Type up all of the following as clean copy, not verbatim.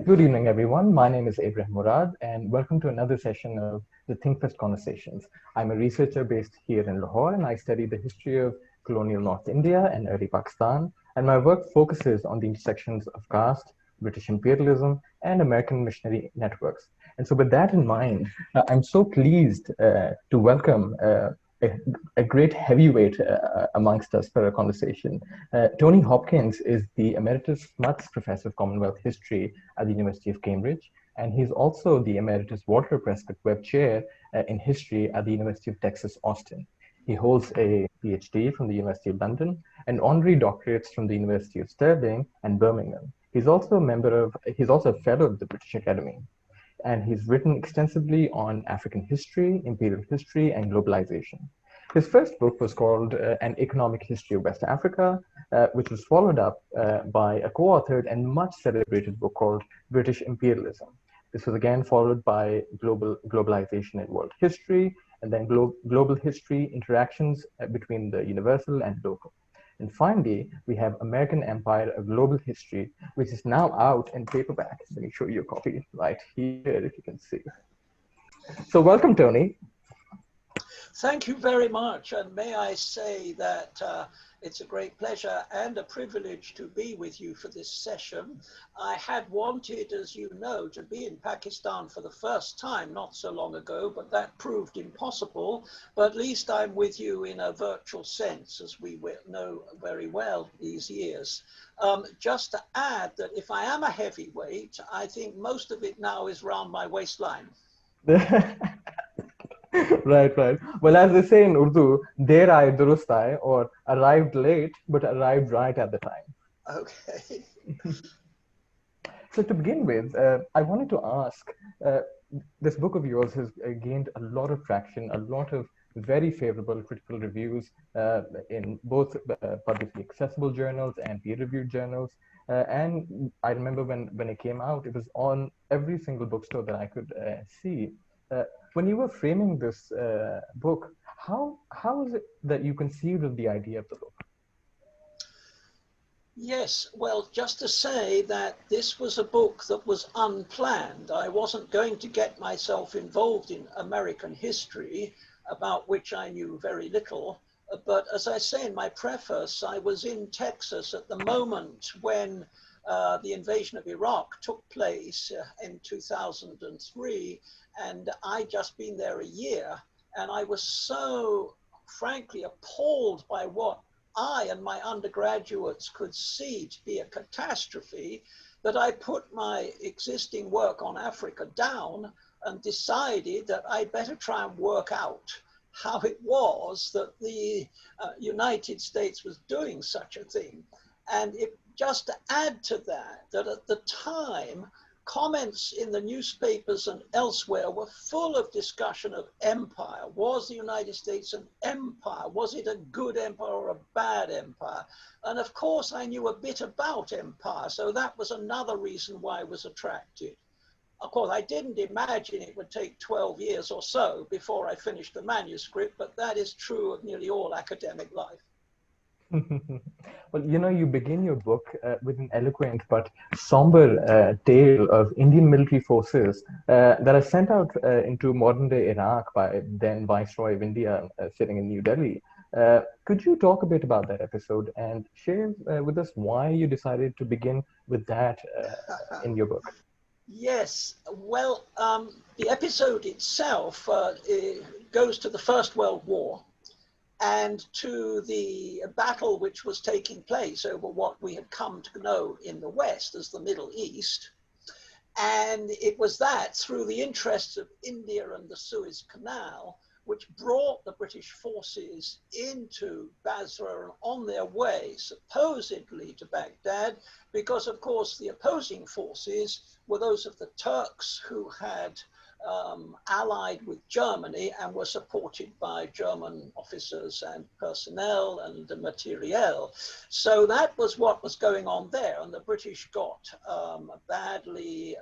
Good evening, everyone. My name is Abraham Murad, and welcome to another session of the ThinkFest Conversations. I'm a researcher based here in Lahore, and I study the history of colonial North India and early Pakistan. And my work focuses on the intersections of caste, British imperialism, and American missionary networks. And so, with that in mind, I'm so pleased to welcome a, a great heavyweight amongst us for a conversation. Tony Hopkins is the Emeritus Smuts Professor of Commonwealth History at the University of Cambridge, and he's also the Emeritus Walter Prescott Webb Chair in History at the University of Texas, Austin. He holds a PhD from the University of London and honorary doctorates from the University of Stirling and Birmingham. He's also a fellow of the British Academy, and he's written extensively on African history, imperial history, and globalization. His first book was called An Economic History of West Africa, which was followed up by a co-authored and much celebrated book called British Imperialism. This was again followed by Globalization and World History, and then Global History, Interactions between the Universal and Local. And finally, we have American Empire, A Global History, which is now out in paperback. Let me show you a copy right here, if you can see. So welcome, Tony. Thank you very much. And may I say that it's a great pleasure and a privilege to be with you for this session. I had wanted, as you know, to be in Pakistan for the first time not so long ago, but that proved impossible. But at least I'm with you in a virtual sense, as we know very well these years. Just to add that if I am a heavyweight, I think most of it now is round my waistline. Right, right. Well, as they say in Urdu, der aaye durust aaye, or arrived late, but arrived right at the time. Okay. So to begin with, I wanted to ask, this book of yours has gained a lot of traction, a lot of very favorable critical reviews in both publicly accessible journals and peer-reviewed journals. And I remember when it came out, it was on every single bookstore that I could see. When you were framing this book, how is it that you conceived of the idea of the book? Yes, well, just to say that this was a book that was unplanned. I wasn't going to get myself involved in American history, about which I knew very little. But as I say in my preface, I was in Texas at the moment when the invasion of Iraq took place in 2003, and I'd just been there a year, and I was so frankly appalled by what I and my undergraduates could see to be a catastrophe that I put my existing work on Africa down and decided that I'd better try and work out how it was that the United States was doing such a thing. And it, just to add to that, that at the time, comments in the newspapers and elsewhere were full of discussion of empire. Was the United States an empire? Was it a good empire or a bad empire? And of course, I knew a bit about empire, so that was another reason why I was attracted. Of course, I didn't imagine it would take 12 years or so before I finished the manuscript, but that is true of nearly all academic life. Well, you begin your book with an eloquent but somber tale of Indian military forces that are sent out into modern-day Iraq by then Viceroy of India sitting in New Delhi. Could you talk a bit about that episode and share with us why you decided to begin with that in your book? Yes, well, the episode itself goes to the First World War and to the battle which was taking place over what we had come to know in the West as the Middle East. And it was that, through the interests of India and the Suez Canal, which brought the British forces into Basra and on their way, supposedly to Baghdad, because, of course, the opposing forces were those of the Turks who had allied with Germany and were supported by German officers and personnel and the materiel. So that was what was going on there. And the British got badly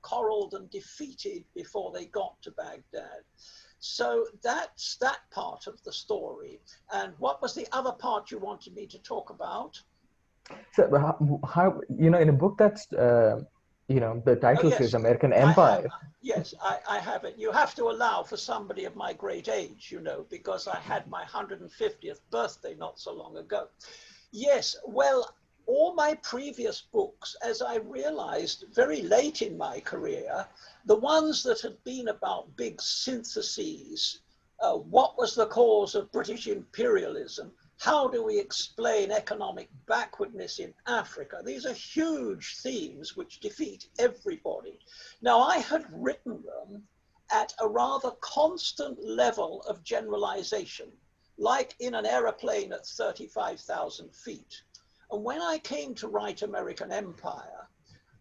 corralled and defeated before they got to Baghdad. So that's that part of the story. And what was the other part you wanted me to talk about? So how in a book that's The Oh, title says yes, American I have. Empire. Yes, I have it. You have to allow for somebody of my great age, because I had my 150th birthday not so long ago. Yes, well, all my previous books, as I realized very late in my career, the ones that had been about big syntheses, what was the cause of British imperialism? How do we explain economic backwardness in Africa? These are huge themes which defeat everybody. Now, I had written them at a rather constant level of generalization, like in an aeroplane at 35,000 feet. And when I came to write American Empire,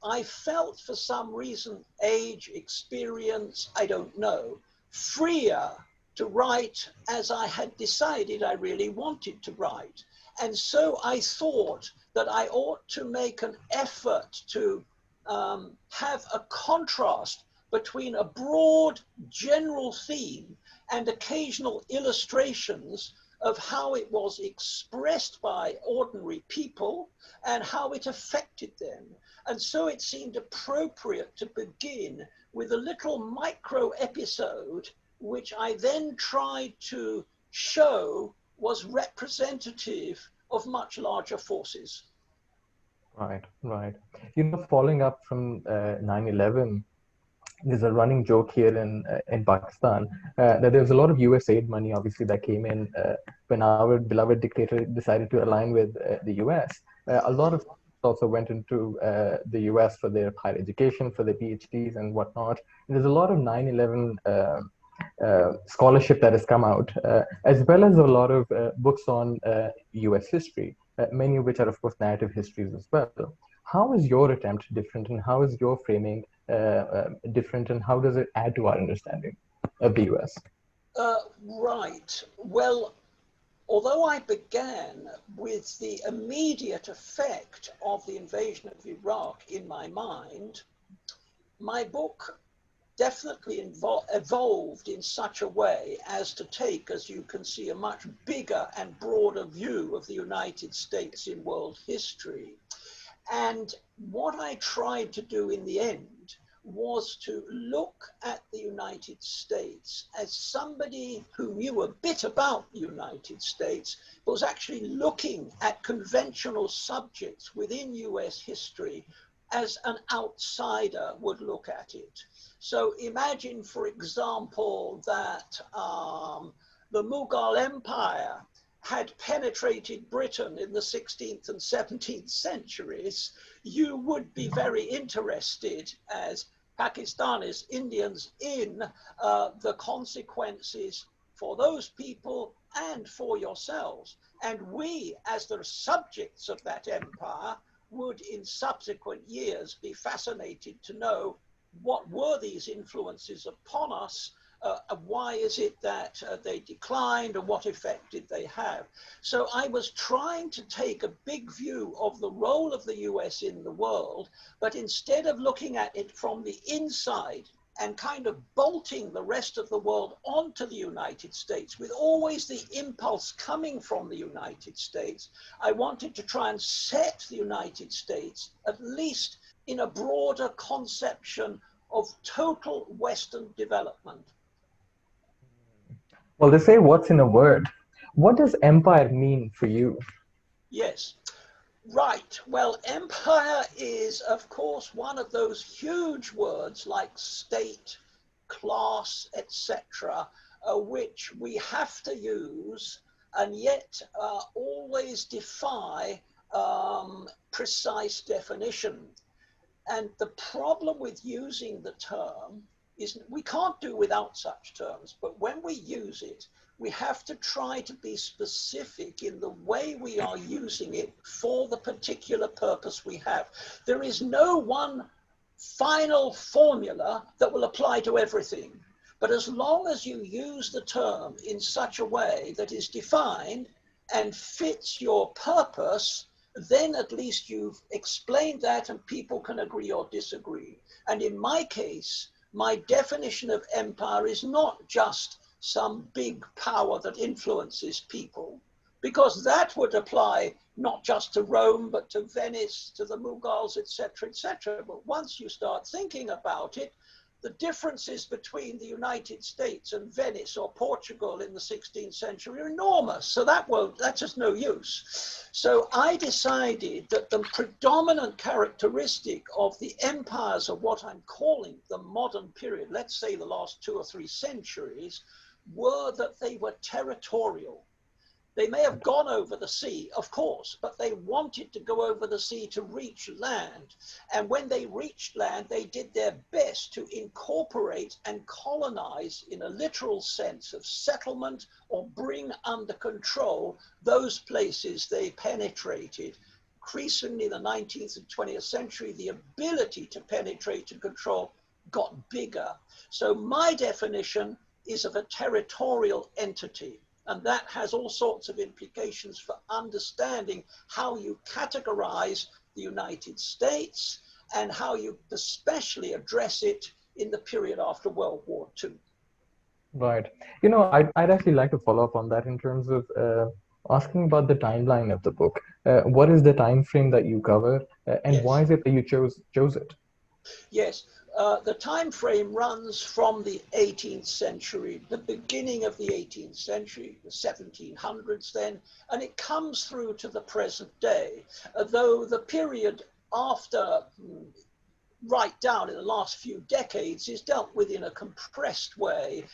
I felt for some reason, age, experience, I don't know, freer to write as I had decided I really wanted to write. And so I thought that I ought to make an effort to have a contrast between a broad general theme and occasional illustrations of how it was expressed by ordinary people and how it affected them. And so it seemed appropriate to begin with a little micro episode, which I then tried to show was representative of much larger forces. Right, right. Following up from 9/11, there's a running joke here in Pakistan that there's a lot of US aid money, obviously, that came in when our beloved dictator decided to align with the US. A lot of also went into the US for their higher education, for their PhDs and whatnot. And there's a lot of 9/11 scholarship that has come out, as well as a lot of books on US history, many of which are, of course, narrative histories as well. How is your attempt different, and how is your framing different, and how does it add to our understanding of the US? Right. Well, although I began with the immediate effect of the invasion of Iraq in my mind, my book definitely evolved in such a way as to take, as you can see, a much bigger and broader view of the United States in world history. And what I tried to do in the end was to look at the United States as somebody who knew a bit about the United States, but was actually looking at conventional subjects within US history as an outsider would look at it. So imagine, for example, that the Mughal Empire had penetrated Britain in the 16th and 17th centuries. You would be very interested as Pakistanis, Indians, in the consequences for those people and for yourselves. And we, as the subjects of that empire, would in subsequent years be fascinated to know what were these influences upon us. Why is it that they declined, and what effect did they have? So I was trying to take a big view of the role of the US in the world, but instead of looking at it from the inside and kind of bolting the rest of the world onto the United States, with always the impulse coming from the United States, I wanted to try and set the United States, at least in a broader conception of total Western development. Well, they say what's in a word. What does empire mean for you? Yes, right. Well, empire is, of course, one of those huge words like state, class, etc., which we have to use and yet always defy precise definition. And the problem with using the term is we can't do without such terms, but when we use it, we have to try to be specific in the way we are using it for the particular purpose we have. There is no one final formula that will apply to everything. But as long as you use the term in such a way that is defined and fits your purpose, then at least you've explained that and people can agree or disagree. And in my case, my definition of empire is not just some big power that influences people, because that would apply not just to Rome, but to Venice, to the Mughals, etc., etc. But once you start thinking about it, the differences between the United States and Venice or Portugal in the 16th century are enormous. So that's just no use. So I decided that the predominant characteristic of the empires of what I'm calling the modern period, let's say the last 2 or 3 centuries, were that they were territorial. They may have gone over the sea, of course, but they wanted to go over the sea to reach land. And when they reached land, they did their best to incorporate and colonize in a literal sense of settlement or bring under control those places they penetrated. Increasingly in the 19th and 20th century, the ability to penetrate and control got bigger. So my definition is of a territorial entity. And that has all sorts of implications for understanding how you categorize the United States and how you especially address it in the period after World War II. Right. I'd actually like to follow up on that in terms of asking about the timeline of the book. What is the time frame that you cover, and why is it that you chose it? Yes. The time frame runs from the 18th century, the beginning of the 18th century, the 1700s then, and it comes through to the present day, though the period after, right down in the last few decades, is dealt with in a compressed way,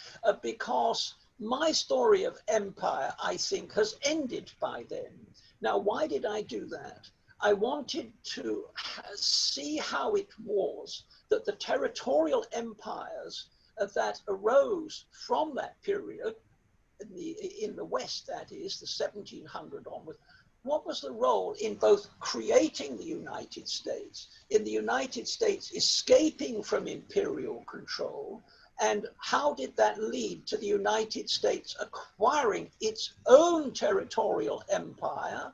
because my story of empire, I think, has ended by then. Now, why did I do that? I wanted to see how it was that the territorial empires that arose from that period, in the West, that is, the 1700 onward, what was the role in both creating the United States, in the United States escaping from imperial control, and how did that lead to the United States acquiring its own territorial empire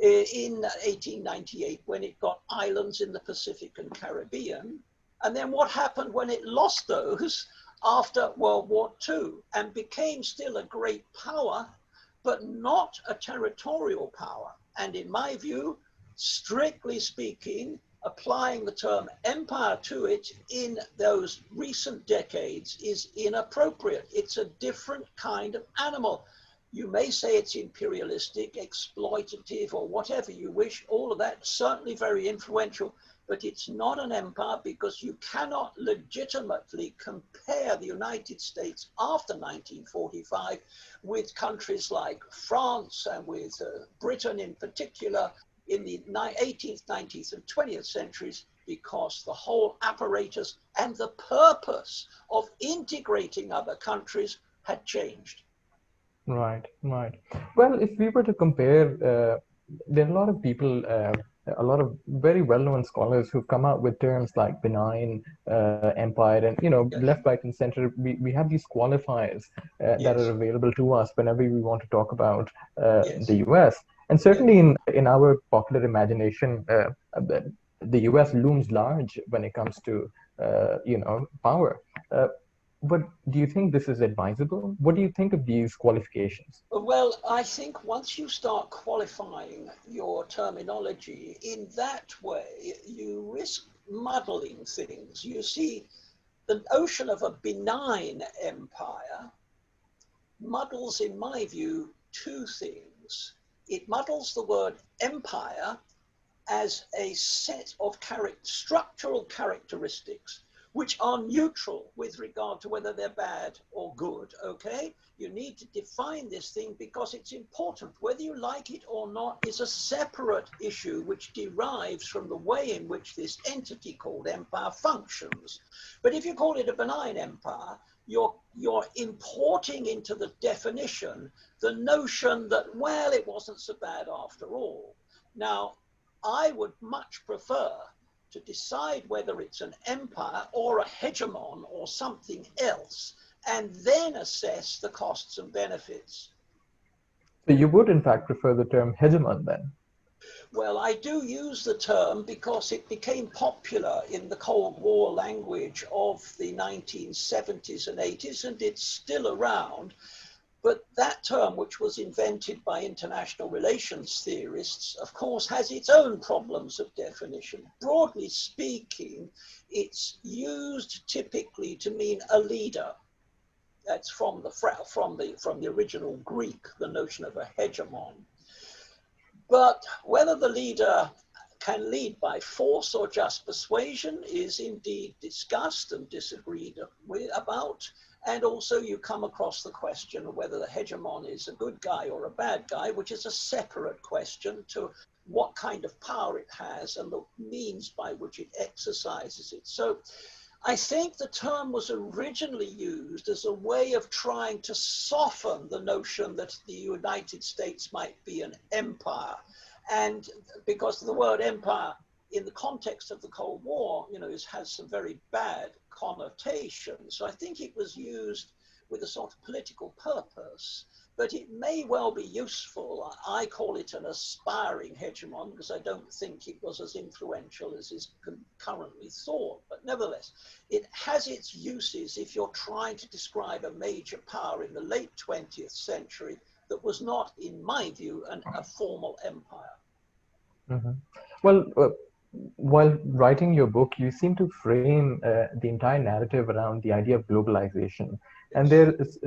in 1898 when it got islands in the Pacific and Caribbean? And then what happened when it lost those after World War II and became still a great power, but not a territorial power? And in my view, strictly speaking, applying the term empire to it in those recent decades is inappropriate. It's a different kind of animal. You may say it's imperialistic, exploitative, or whatever you wish. All of that certainly very influential, but it's not an empire, because you cannot legitimately compare the United States after 1945 with countries like France and with Britain in particular in the 18th, 19th, and 20th centuries, because the whole apparatus and the purpose of integrating other countries had changed. Right, right. Well, if we were to compare, there are a lot of people, a lot of very well-known scholars who've come out with terms like benign empire, and Yes. left, right, and center. We have these qualifiers that are Yes. available to us whenever we want to talk about Yes. the U.S. And Yes. certainly in our popular imagination, the U.S. looms large when it comes to power. But do you think this is advisable? What do you think of these qualifications? Well, I think once you start qualifying your terminology in that way, you risk muddling things. You see, the notion of a benign empire muddles, in my view, 2 things. It muddles the word empire as a set of structural characteristics which are neutral with regard to whether they're bad or good, okay? You need to define this thing because it's important. Whether you like it or not is a separate issue which derives from the way in which this entity called empire functions. But if you call it a benign empire, you're importing into the definition the notion that, well, it wasn't so bad after all. Now, I would much prefer to decide whether it's an empire or a hegemon or something else, and then assess the costs and benefits. So you would, in fact, prefer the term hegemon then? Well, I do use the term because it became popular in the Cold War language of the 1970s and 80s, and it's still around. But that term, which was invented by international relations theorists, of course, has its own problems of definition. Broadly speaking, it's used typically to mean a leader. That's from the original Greek, the notion of a hegemon. But whether the leader can lead by force or just persuasion is indeed discussed and disagreed about. And also you come across the question of whether the hegemon is a good guy or a bad guy, which is a separate question to what kind of power it has and the means by which it exercises it. So I think the term was originally used as a way of trying to soften the notion that the United States might be an empire. And because the word empire in the context of the Cold War, has some very bad connotations. So I think it was used with a sort of political purpose, but it may well be useful. I call it an aspiring hegemon because I don't think it was as influential as is currently thought. But nevertheless, it has its uses if you're trying to describe a major power in the late 20th century that was not, in my view, a formal empire. Mm-hmm. Well, while writing your book, you seem to frame the entire narrative around the idea of globalization. And there is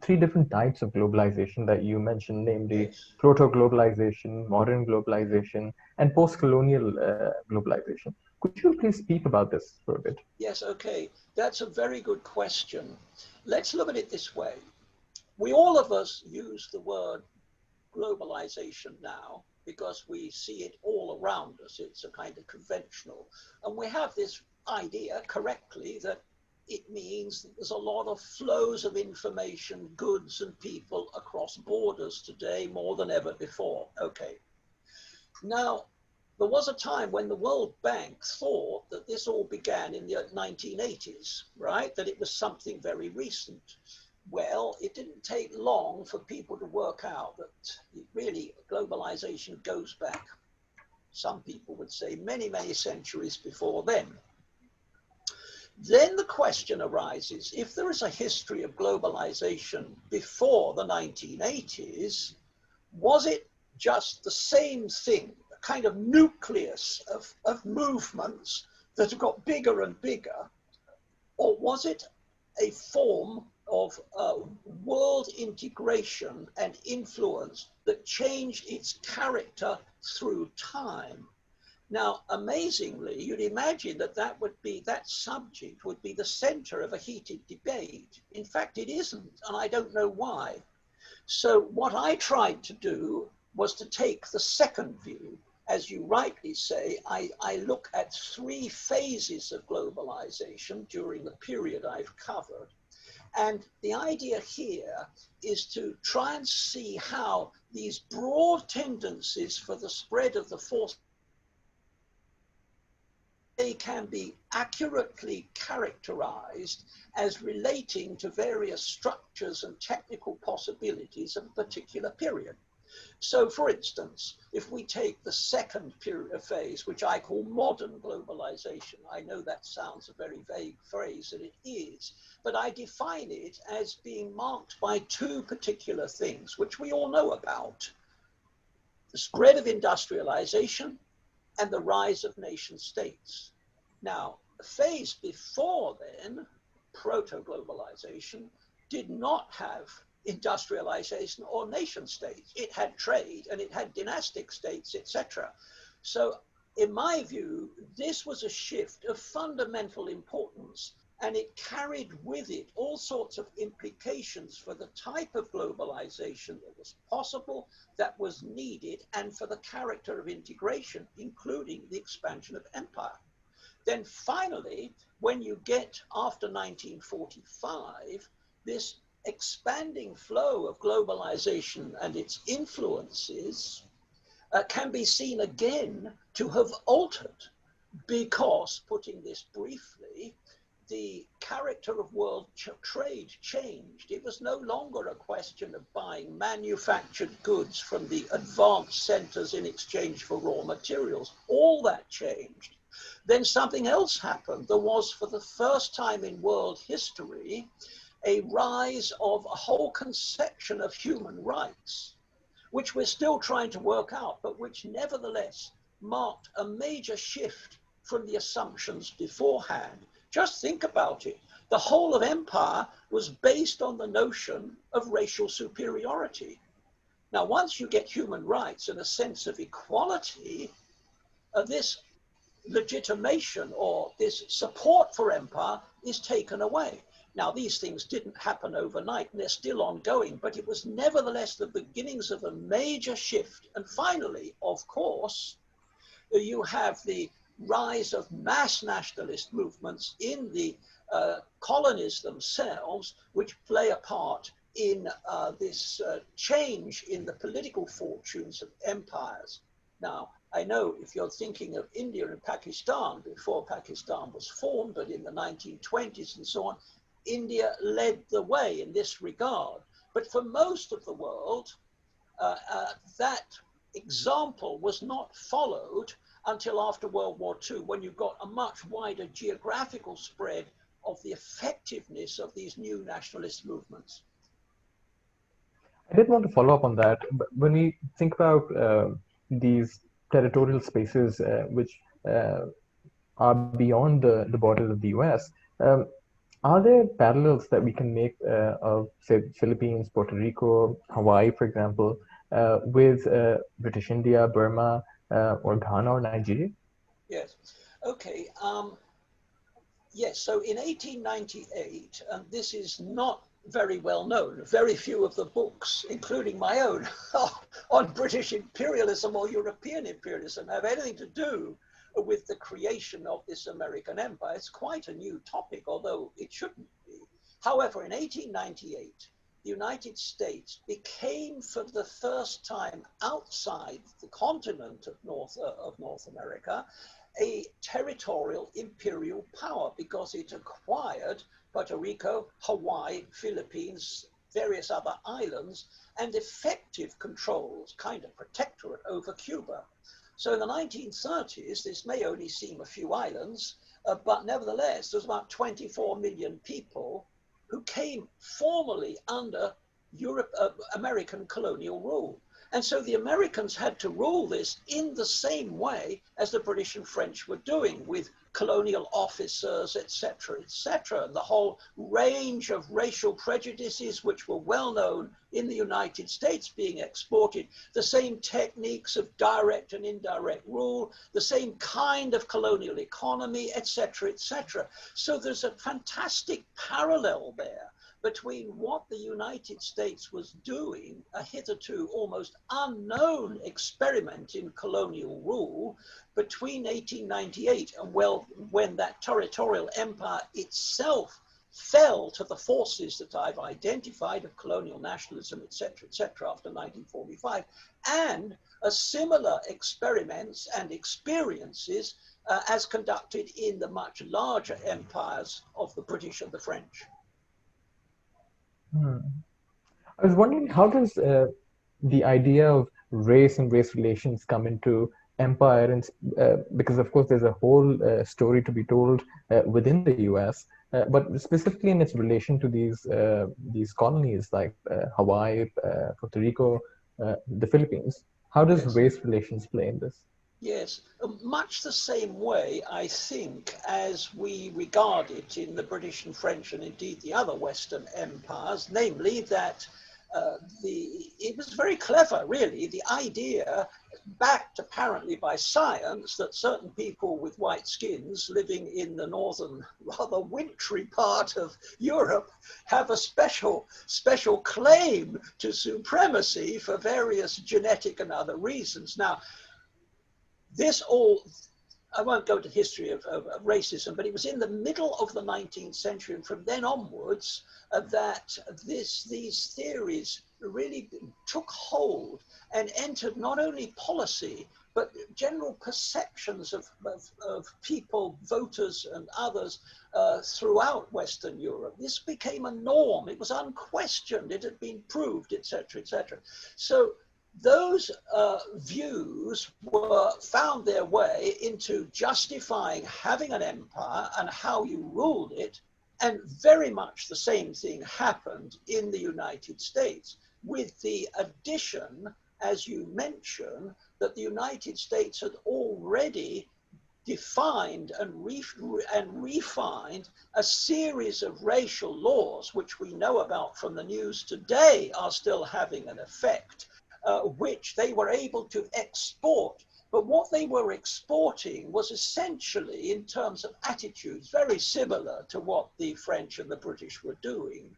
three different types of globalization that you mentioned, namely Yes. proto-globalization, modern globalization, and post-colonial globalization. Could you please speak about this for a bit? Yes, okay. That's a very good question. Let's look at it this way. All of us use the word globalization now because we see it all around us. It's a kind of conventional. And we have this idea correctly that it means that there's a lot of flows of information, goods and people across borders today more than ever before. Okay. Now, there was a time when the World Bank thought that this all began in the 1980s, right? That it was something very recent. Well, it didn't take long for people to work out that really globalization goes back, some people would say, many, many centuries before then. Then the question arises, if there is a history of globalization before the 1980s, was it just the same thing, a kind of nucleus of movements that have got bigger and bigger, or was it a form of world integration and influence that changed its character through time? Now, amazingly, you'd imagine that subject would be the center of a heated debate. In fact, it isn't, and I don't know why. So what I tried to do was to take the second view. As you rightly say, I look at three phases of globalization during the period I've covered. And the idea here is to try and see how these broad tendencies for the spread of the force, they can be accurately characterized as relating to various structures and technical possibilities of a particular period. So, for instance, if we take the second phase, which I call modern globalization, I know that sounds a very vague phrase, and it is, but I define it as being marked by two particular things, which we all know about: the spread of industrialization and the rise of nation states. Now, the phase before then, proto-globalization, did not have industrialization or nation states. It had trade and it had dynastic states, etc. So in my view, this was a shift of fundamental importance, and it carried with it all sorts of implications for the type of globalization that was possible, that was needed, and for the character of integration, including the expansion of empire. Then finally, when you get after 1945, this expanding flow of globalization and its influences can be seen again to have altered, because, putting this briefly, the character of world trade changed. It was no longer a question of buying manufactured goods from the advanced centers in exchange for raw materials. All that changed. Then something else happened. There was, for the first time in world history, a rise of a whole conception of human rights, which we're still trying to work out, but which nevertheless marked a major shift from the assumptions beforehand. Just think about it. The whole of empire was based on the notion of racial superiority. Now, once you get human rights and a sense of equality, this legitimation or this support for empire is taken away. Now, these things didn't happen overnight and they're still ongoing, but it was nevertheless the beginnings of a major shift. And finally, of course, you have the rise of mass nationalist movements in the colonies themselves, which play a part in this change in the political fortunes of empires. Now, I know if you're thinking of India and Pakistan, before Pakistan was formed, but in the 1920s and so on, India led the way in this regard. But for most of the world, that example was not followed until after World War II, when you got a much wider geographical spread of the effectiveness of these new nationalist movements. I did want to follow up on that. But when we think about these territorial spaces which are beyond the borders of the US, are there parallels that we can make of, say, Philippines, Puerto Rico, Hawaii, for example, with British India, Burma, or Ghana or Nigeria? Yes. Okay. Yes. So in 1898, and this is not very well known, very few of the books, including my own, on British imperialism or European imperialism have anything to do with the creation of this American empire. It's quite a new topic, although it shouldn't be. However, in 1898, the United States became, for the first time outside the continent of North America, a territorial imperial power, because it acquired Puerto Rico, Hawaii, Philippines, various other islands, and effective controls, kind of protectorate over Cuba. So in the 1930s, this may only seem a few islands, but nevertheless, there's about 24 million people who came formally under American colonial rule. And so the Americans had to rule this in the same way as the British and French were doing, with colonial officers, etc., etc. And the whole range of racial prejudices, which were well known in the United States, being exported, the same techniques of direct and indirect rule, the same kind of colonial economy, etc., etc. So there's a fantastic parallel there between what the United States was doing, a hitherto almost unknown experiment in colonial rule, between 1898 and when that territorial empire itself fell to the forces that I've identified of colonial nationalism, etc., after 1945, and a similar experiments and experiences as conducted in the much larger empires of the British and the French. I was wondering, how does the idea of race and race relations come into empire? And because, of course, there's a whole story to be told within the US, but specifically in its relation to these colonies like Hawaii, Puerto Rico, the Philippines. How does race relations play in this? Yes, much the same way, I think, as we regard it in the British and French and indeed the other Western empires, namely that it was very clever, really, the idea, backed apparently by science, that certain people with white skins living in the northern, rather wintry part of Europe have a special claim to supremacy for various genetic and other reasons. Now, this all, I won't go to the history of racism, but it was in the middle of the 19th century and from then onwards that these theories really took hold and entered not only policy, but general perceptions of people, voters and others throughout Western Europe. This became a norm. It was unquestioned. It had been proved, etc., etc. So those views found their way into justifying having an empire and how you ruled it, And very much the same thing happened in the United States, with the addition, as you mentioned, that the United States had already defined and refined a series of racial laws, which we know about from the news today are still having an effect, which they were able to export. But what they were exporting was essentially, in terms of attitudes, very similar to what the French and the British were doing.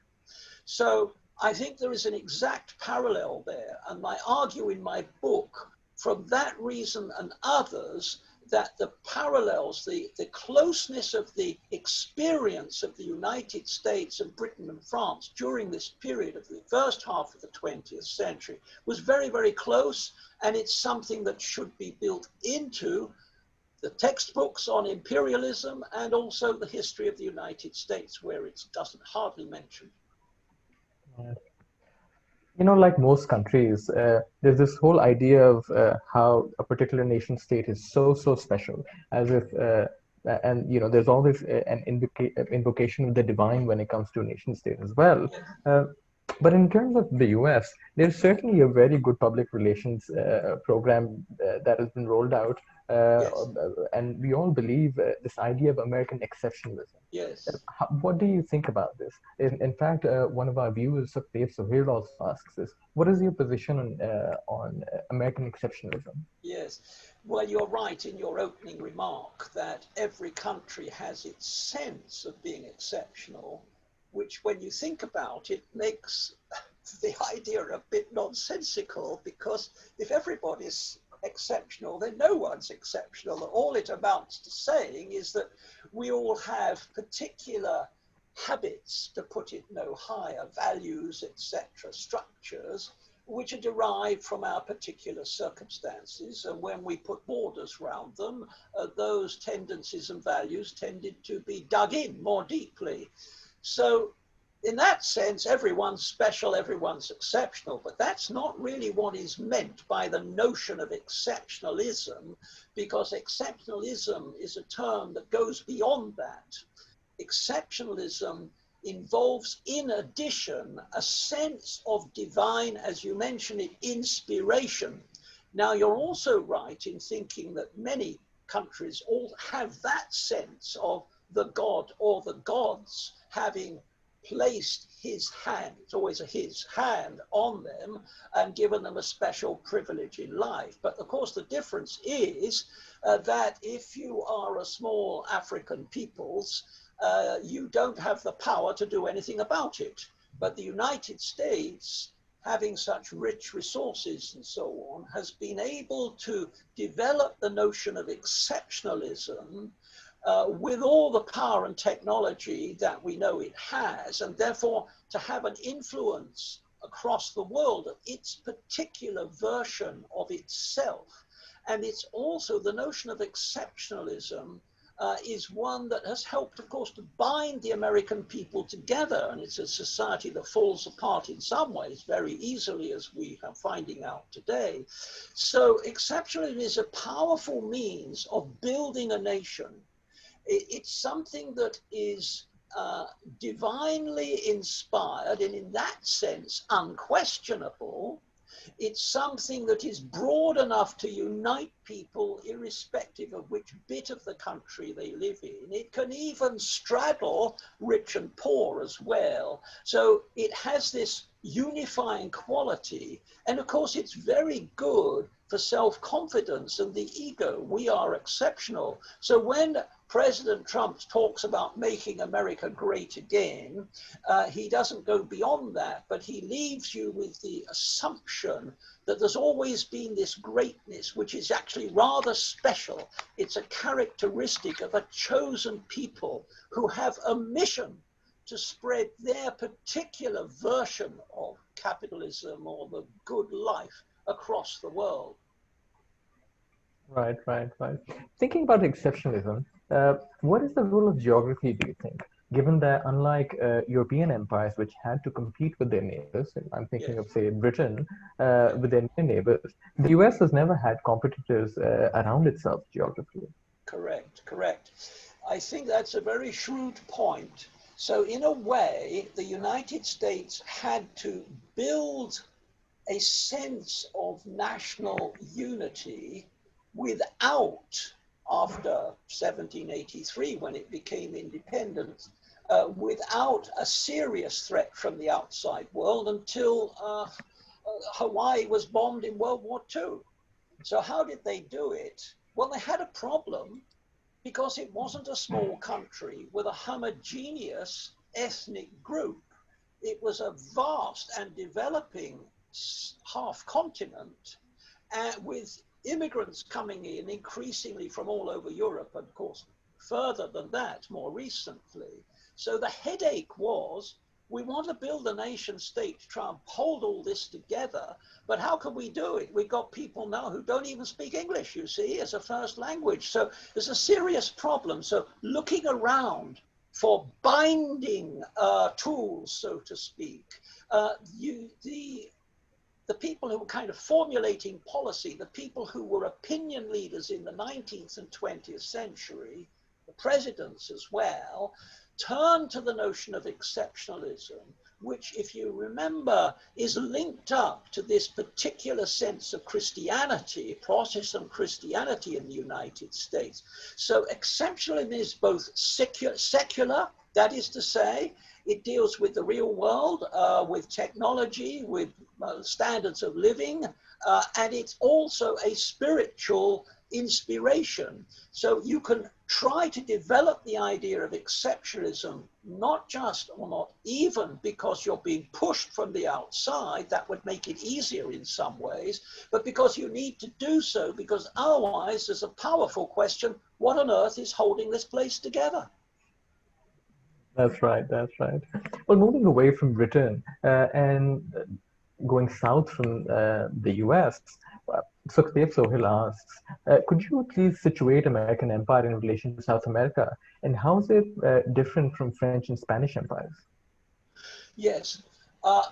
So I think there is an exact parallel there. And I argue in my book, from that reason and others, that the parallels, the closeness of the experience of the United States and Britain and France during this period of the first half of the 20th century was very, very close. And it's something that should be built into the textbooks on imperialism and also the history of the United States, where it doesn't hardly mention. You know, like most countries, there's this whole idea of how a particular nation state is so special, as if, and you know, there's always an invocation of the divine when it comes to a nation state as well. But in terms of the US, there's certainly a very good public relations program that has been rolled out. Yes. And we all believe this idea of American exceptionalism. Yes. What do you think about this? In fact, one of our viewers, Dave Sohail, also asks this: what is your position on American exceptionalism? Yes. Well, you're right in your opening remark that every country has its sense of being exceptional, which, when you think about it, makes the idea a bit nonsensical, because if everybody's exceptional, then no one's exceptional. All it amounts to saying is that we all have particular habits, to put it no higher, values, etc., structures, which are derived from our particular circumstances. And when we put borders around them, those tendencies and values tended to be dug in more deeply. So in that sense, everyone's special, everyone's exceptional, but that's not really what is meant by the notion of exceptionalism, because exceptionalism is a term that goes beyond that. Exceptionalism involves, in addition, a sense of divine, as you mentioned it, inspiration. Now, you're also right in thinking that many countries all have that sense of the god or the gods having placed his hand, it's always a his hand, on them and given them a special privilege in life. But of course, the difference is that if you are a small African peoples, you don't have the power to do anything about it. But the United States, having such rich resources and so on, has been able to develop the notion of exceptionalism with all the power and technology that we know it has, and therefore to have an influence across the world of its particular version of itself. And it's also the notion of exceptionalism is one that has helped, of course, to bind the American people together. And it's a society that falls apart in some ways very easily, as we are finding out today. So exceptionalism is a powerful means of building a nation. It's something that is divinely inspired, and in that sense, unquestionable. It's something that is broad enough to unite people irrespective of which bit of the country they live in. It can even straddle rich and poor as well. So it has this unifying quality. And of course, it's very good for self-confidence and the ego. We are exceptional. So when President Trump talks about making America great again, he doesn't go beyond that, but he leaves you with the assumption that there's always been this greatness, which is actually rather special. It's a characteristic of a chosen people who have a mission to spread their particular version of capitalism or the good life across the world. Right. Thinking about exceptionalism, what is the role of geography, do you think? Given that unlike European empires, which had to compete with their neighbors, I'm thinking of, say, Britain, with their neighbors, the US has never had competitors around itself geographically. Correct. I think that's a very shrewd point. So in a way, the United States had to build a sense of national unity without, after 1783, when it became independent, without a serious threat from the outside world until Hawaii was bombed in World War II. So how did they do it? Well, they had a problem because it wasn't a small country with a homogeneous ethnic group. It was a vast and developing half continent with immigrants coming in increasingly from all over Europe, and of course, further than that, more recently. So the headache was, we want to build a nation state to try and hold all this together, but how can we do it? We've got people now who don't even speak English, you see, as a first language. So there's a serious problem. So looking around for binding tools, so to speak, the people who were kind of formulating policy, the people who were opinion leaders in the 19th and 20th century, the presidents as well, turned to the notion of exceptionalism, which, if you remember, is linked up to this particular sense of Christianity, Protestant Christianity in the United States. So exceptionalism is both secular, that is to say, it deals with the real world, with technology, with standards of living, and it's also a spiritual inspiration. So you can try to develop the idea of exceptionalism, not just or not even because you're being pushed from the outside, that would make it easier in some ways, but because you need to do so, because otherwise there's a powerful question, what on earth is holding this place together? That's right. That's right. Well, moving away from Britain and going south from the US, Sukhdev Sohil asks, could you please situate American empire in relation to South America? And how is it different from French and Spanish empires? Yes. Uh,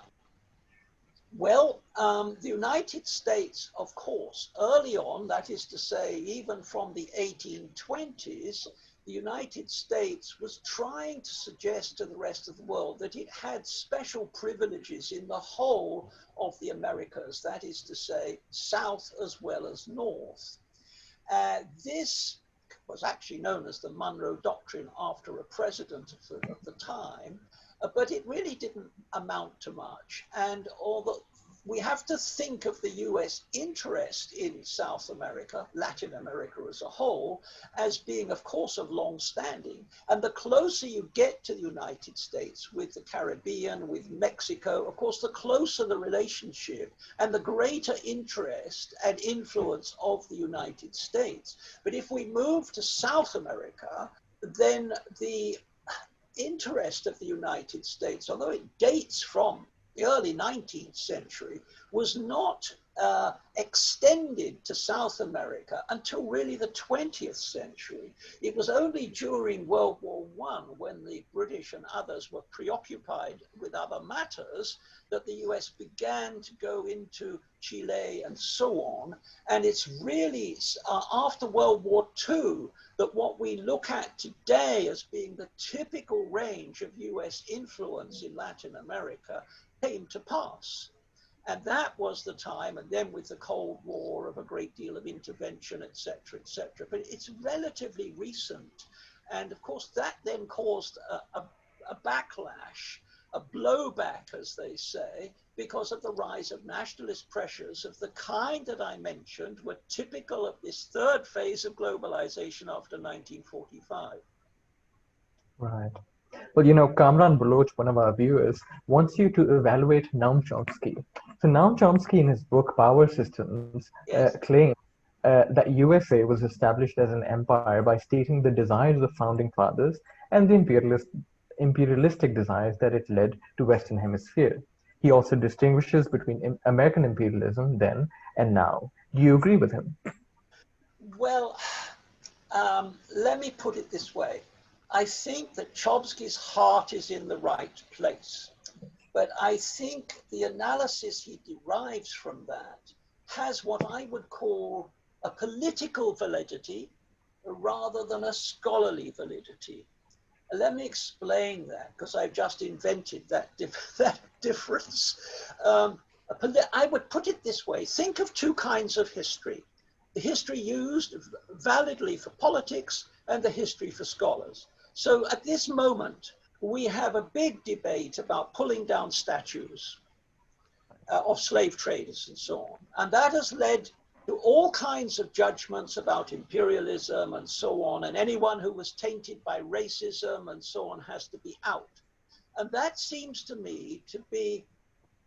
the United States, of course, early on, that is to say, even from the 1820s, the United States was trying to suggest to the rest of the world that it had special privileges in the whole of the Americas, that is to say, South as well as North. This was actually known as the Monroe Doctrine after a president of the time, but it really didn't amount to much. And although we have to think of the US interest in South America, Latin America as a whole, as being, of course, of long standing. And the closer you get to the United States with the Caribbean, with Mexico, of course, the closer the relationship and the greater interest and influence of the United States. But if we move to South America, then the interest of the United States, although it dates from the early 19th century, was not extended to South America until really the 20th century. It was only during World War I, when the British and others were preoccupied with other matters, that the US began to go into Chile and so on. And it's really after World War II that what we look at today as being the typical range of US influence in Latin America came to pass. And that was the time, and then with the Cold War, of a great deal of intervention, et cetera, et cetera. But it's relatively recent. And of course, that then caused a backlash, a blowback, as they say, because of the rise of nationalist pressures of the kind that I mentioned were typical of this third phase of globalization after 1945. Right. Well, Kamran Baloch, one of our viewers, wants you to evaluate Noam Chomsky. So Noam Chomsky, in his book Power Systems, Yes. claims that USA was established as an empire by stating the desires of founding fathers and the imperialistic desires that it led to Western Hemisphere. He also distinguishes between American imperialism then and now. Do you agree with him? Well, let me put it this way. I think that Chomsky's heart is in the right place. But I think the analysis he derives from that has what I would call a political validity rather than a scholarly validity. Let me explain that, because I've just invented that, that difference. I would put it this way. Think of two kinds of history. The history used validly for politics and the history for scholars. So at this moment, we have a big debate about pulling down statues of slave traders and so on. And that has led to all kinds of judgments about imperialism and so on. And anyone who was tainted by racism and so on has to be out. And that seems to me to be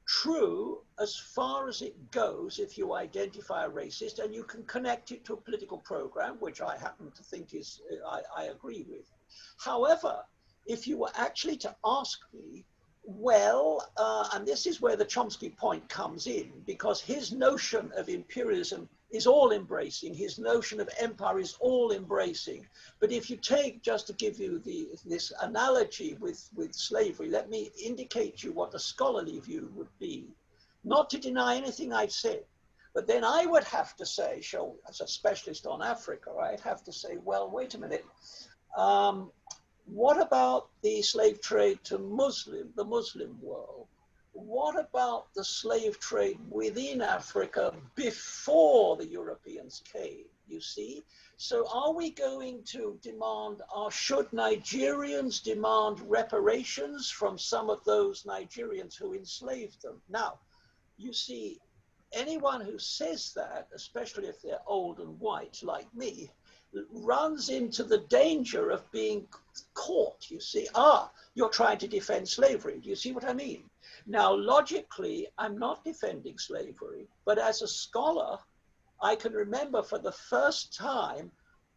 true as far as it goes if you identify a racist and you can connect it to a political program, which I happen to think is, I agree with. However, if you were actually to ask me, well, and this is where the Chomsky point comes in, because his notion of imperialism is all embracing, his notion of empire is all embracing. But if you take, just to give you this analogy with slavery, let me indicate to you what the scholarly view would be. Not to deny anything I've said, but then I would have to say, as a specialist on Africa, I'd have to say, well, wait a minute. What about the slave trade to the Muslim world? What about the slave trade within Africa before the Europeans came, you see? So are we going to demand, or should Nigerians demand reparations from some of those Nigerians who enslaved them? Now, you see, anyone who says that, especially if they're old and white like me, runs into the danger of being caught, you see. You're trying to defend slavery. Do you see what I mean? Now, logically, I'm not defending slavery, but as a scholar, I can remember for the first time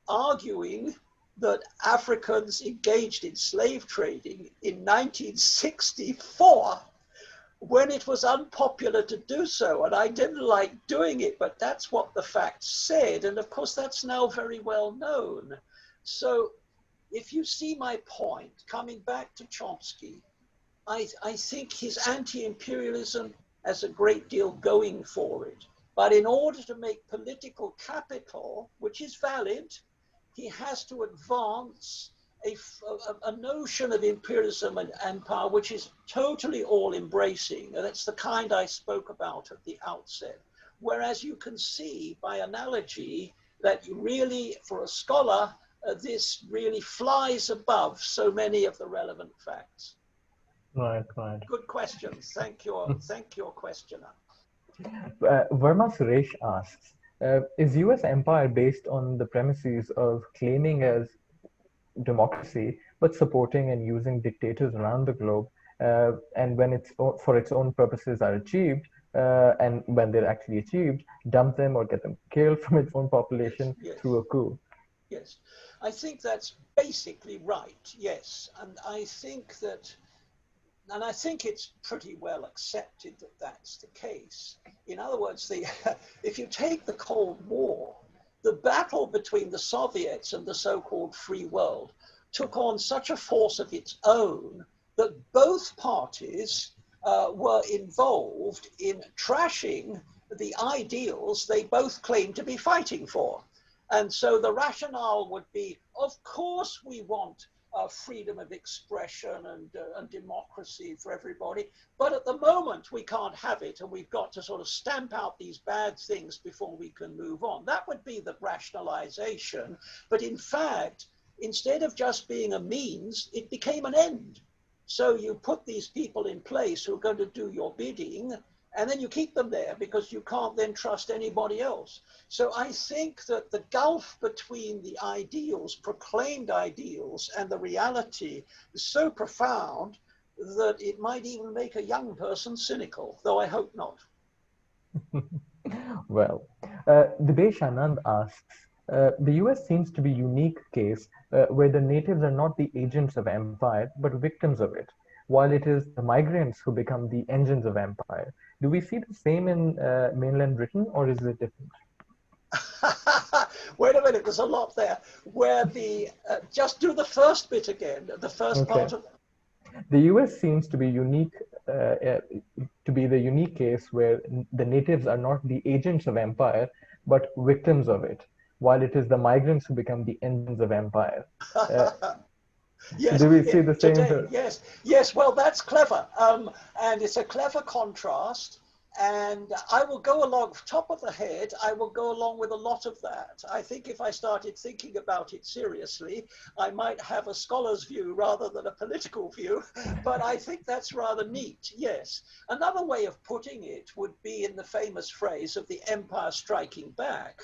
arguing that Africans engaged in slave trading in 1964 when it was unpopular to do so, and I didn't like doing it, but that's what the facts said, and of course that's now very well known. So if you see my point, coming back to Chomsky, I think his anti-imperialism has a great deal going for it, but in order to make political capital, which is valid, he has to advance a notion of imperialism and empire, which is totally all embracing. And that's the kind I spoke about at the outset. Whereas you can see by analogy that you really, for a scholar, this really flies above so many of the relevant facts. Right, right. Good questions. Thank your questioner. Verma Suresh asks, is US empire based on the premises of claiming as democracy, but supporting and using dictators around the globe, and when for its own purposes are achieved, and when they're actually achieved, dump them or get them killed from its own population through a coup? Yes, I think that's basically right, yes. And I think it's pretty well accepted that that's the case. In other words, if you take the Cold War, the battle between the Soviets and the so-called free world took on such a force of its own that both parties were involved in trashing the ideals they both claimed to be fighting for. And so the rationale would be, of course we want freedom of expression and democracy for everybody, but at the moment we can't have it, and we've got to sort of stamp out these bad things before we can move on. That would be the rationalization, but in fact, instead of just being a means, it became an end. So you put these people in place who are going to do your bidding, and then you keep them there because you can't then trust anybody else. So I think that the gulf between the ideals, proclaimed ideals, and the reality is so profound that it might even make a young person cynical, though I hope not. Well, Dibesh Anand asks, the US seems to be a unique case where the natives are not the agents of empire, but victims of it, while it is the migrants who become the engines of empire. Do we see the same in mainland Britain, or is it different? Wait a minute, there's a lot there. Where just do the first bit again, the first part of. The US seems to be unique, to be the unique case where the natives are not the agents of empire, but victims of it, while it is the migrants who become the engines of empire. Yes, Do we see the same? today, yes, yes. Well, that's clever, and it's a clever contrast. And I will go along, top of the head, I will go along with a lot of that. I think if I started thinking about it seriously, I might have a scholar's view rather than a political view, but I think that's rather neat, yes. Another way of putting it would be in the famous phrase of the empire striking back,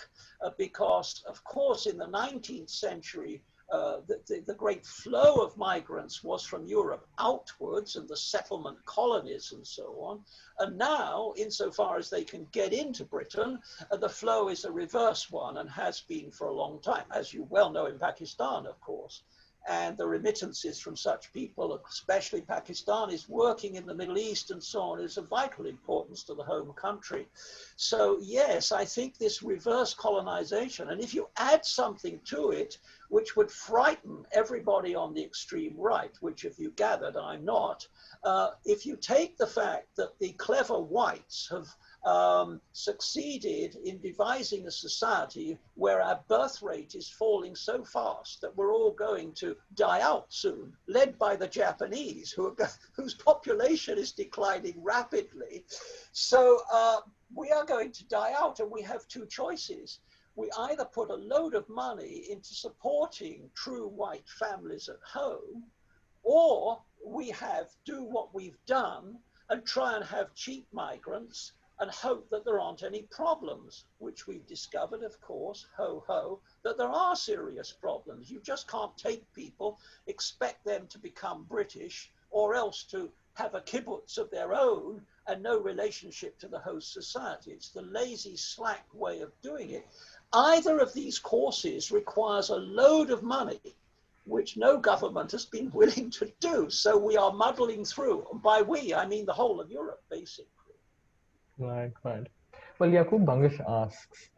because, of course, in the 19th century, the great flow of migrants was from Europe outwards and the settlement colonies and so on. And now, insofar as they can get into Britain, the flow is a reverse one and has been for a long time, as you well know in Pakistan, of course. And the remittances from such people, especially Pakistanis working in the Middle East and so on, is of vital importance to the home country. So yes, I think this reverse colonization, and if you add something to it, which would frighten everybody on the extreme right, which if you gathered, I'm not, if you take the fact that the clever whites have succeeded in devising a society where our birth rate is falling so fast that we're all going to die out soon, led by the Japanese, whose population is declining rapidly. So we are going to die out, and we have two choices. We either put a load of money into supporting true white families at home, or we do what we've done and try and have cheap migrants and hope that there aren't any problems, which we've discovered, of course, that there are serious problems. You just can't take people, expect them to become British, or else to have a kibbutz of their own and no relationship to the host society. It's the lazy, slack way of doing it. Either of these courses requires a load of money, which no government has been willing to do. So we are muddling through. By we, I mean the whole of Europe, basically. Right, right. Well, Yakub Bangish asks,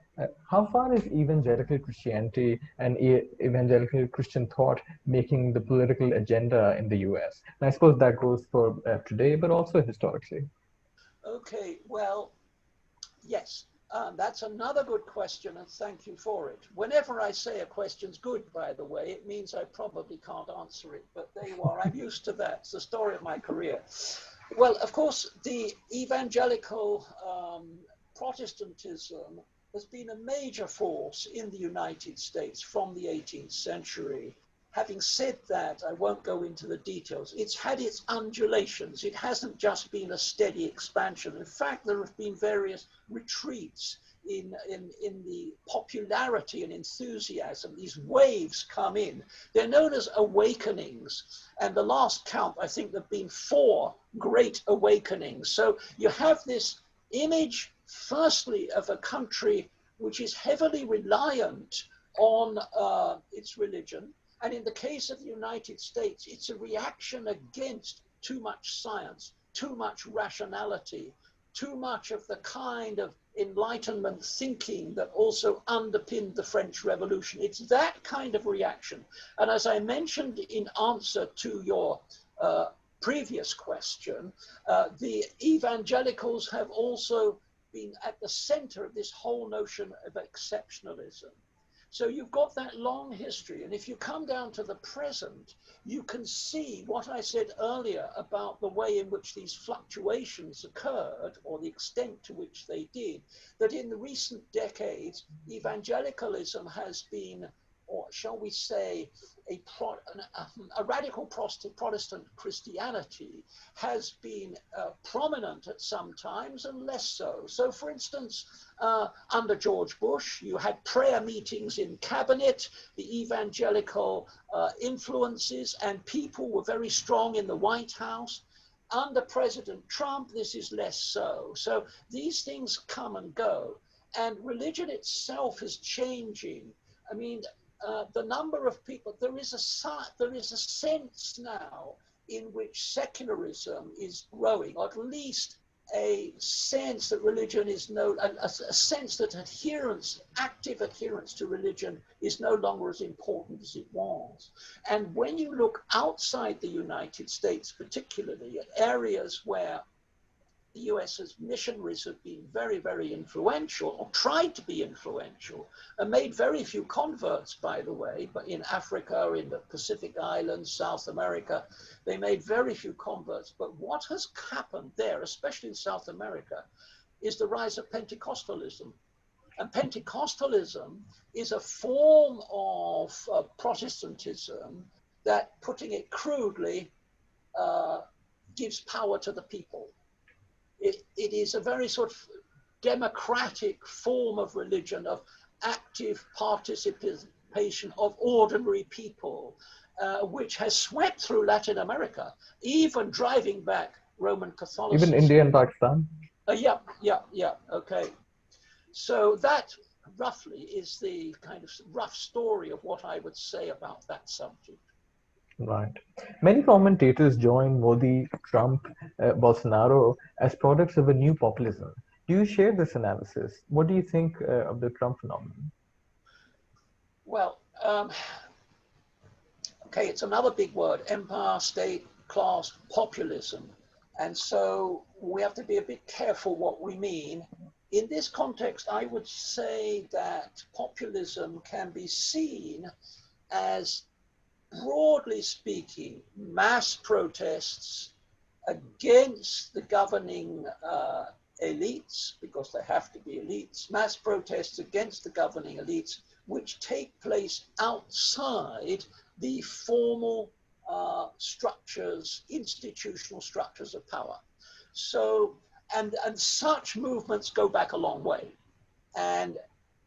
how far is evangelical Christianity and evangelical Christian thought making the political agenda in the US? And I suppose that goes for today, but also historically. Okay, well, yes, that's another good question, and thank you for it. Whenever I say a question's good, by the way, it means I probably can't answer it, but there you are. I'm used to that. It's the story of my career. Well, of course, the evangelical Protestantism has been a major force in the United States from the 18th century. Having said that, I won't go into the details. It's had its undulations. It hasn't just been a steady expansion. In fact, there have been various retreats in the popularity and enthusiasm. These waves come in. They're known as awakenings. And the last count, I think there have been 4 great awakenings. So you have this image, firstly, of a country which is heavily reliant on its religion. And in the case of the United States, it's a reaction against too much science, too much rationality, too much of the kind of Enlightenment thinking that also underpinned the French Revolution. It's that kind of reaction. And as I mentioned in answer to your previous question, the evangelicals have also been at the center of this whole notion of exceptionalism. So you've got that long history. And if you come down to the present, you can see what I said earlier about the way in which these fluctuations occurred, or the extent to which they did, that in the recent decades, evangelicalism has been, or shall we say, a radical Protestant Christianity has been prominent at some times and less so. So, for instance, under George Bush, you had prayer meetings in cabinet, the evangelical influences and people were very strong in the White House. Under President Trump, this is less so. So these things come and go. And religion itself is changing. I mean, the number of people, there is a sense now in which secularism is growing, or at least a sense that religion is a sense that active adherence to religion is no longer as important as it was. And when you look outside the United States, particularly at areas where the US's missionaries have been very, very influential, or tried to be influential, and made very few converts, by the way, but in Africa, in the Pacific Islands, South America, they made very few converts. But what has happened there, especially in South America, is the rise of Pentecostalism. And Pentecostalism is a form of Protestantism that, putting it crudely, gives power to the people. It is a very sort of democratic form of religion, of active participation of ordinary people, which has swept through Latin America, even driving back Roman Catholicism. Even India and Pakistan? Yeah, okay. So that roughly is the kind of rough story of what I would say about that subject. Right. Many commentators join Modi, Trump, Bolsonaro as products of a new populism. Do you share this analysis? What do you think of the Trump phenomenon? Well, okay, it's another big word: empire, state, class, populism. And so we have to be a bit careful what we mean. In this context, I would say that populism can be seen as, broadly speaking, mass protests against the governing elites, because there have to be elites, mass protests against the governing elites, which take place outside the formal structures, institutional structures of power. So, and such movements go back a long way. And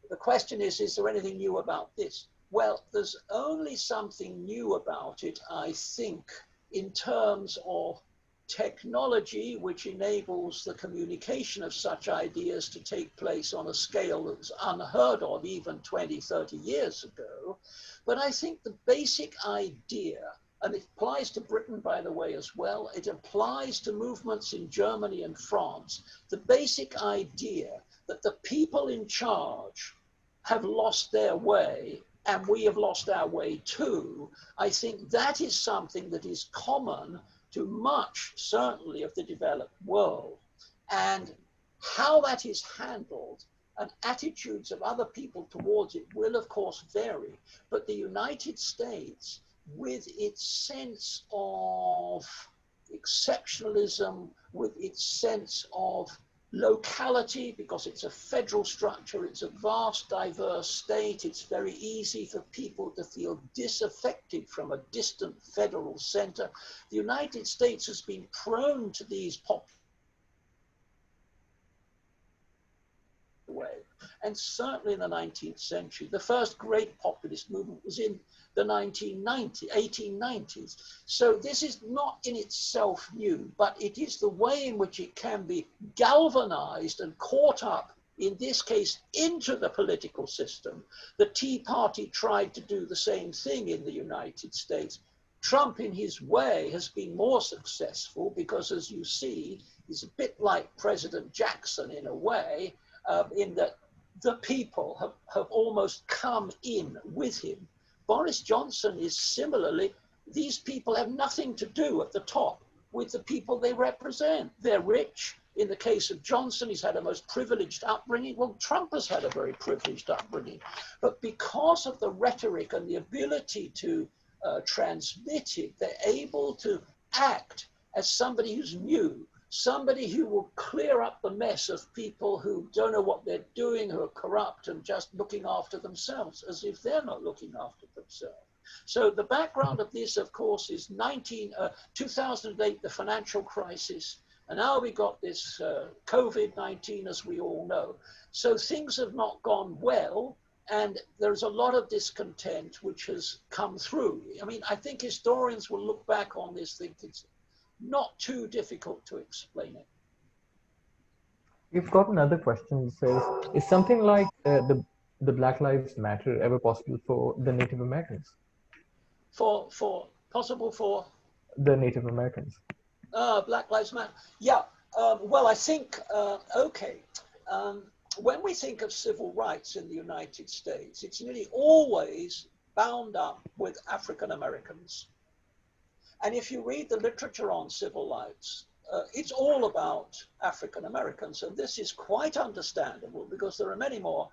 the question is there anything new about this? Well, there's only something new about it, I think, in terms of technology, which enables the communication of such ideas to take place on a scale that was unheard of even 20, 30 years ago. But I think the basic idea, and it applies to Britain, by the way, as well, it applies to movements in Germany and France, the basic idea that the people in charge have lost their way, and we have lost our way too. I think that is something that is common to much, certainly, of the developed world. And how that is handled and attitudes of other people towards it will, of course, vary. But the United States, with its sense of exceptionalism, with its sense of locality, because it's a federal structure, it's a vast, diverse state, it's very easy for people to feel disaffected from a distant federal center. The United States has been prone to these way. And certainly in the 19th century, the first great populist movement was in the 1890s. So this is not in itself new, but it is the way in which it can be galvanized and caught up, in this case, into the political system. The Tea Party tried to do the same thing in the United States. Trump, in his way, has been more successful because, as you see, he's a bit like President Jackson in a way, in that the people have almost come in with him. Boris Johnson is similarly, these people have nothing to do at the top with the people they represent. They're rich. In the case of Johnson, he's had a most privileged upbringing. Well, Trump has had a very privileged upbringing. But because of the rhetoric and the ability to transmit it, they're able to act as somebody who's new, somebody who will clear up the mess of people who don't know what they're doing, who are corrupt and just looking after themselves, as if they're not looking after themselves. So the background of this, of course, is 2008, the financial crisis, and now we got this COVID-19, as we all know. So things have not gone well, and there's a lot of discontent which has come through. I mean, I think historians will look back on this, think it's not too difficult to explain it. We've got another question that says, is something like the Black Lives Matter ever possible for the Native Americans? Possible for? The Native Americans. Black Lives Matter. Yeah, well, I think, okay. When we think of civil rights in the United States, it's nearly always bound up with African Americans. And if you read the literature on civil rights, it's all about African Americans, and this is quite understandable because there are many more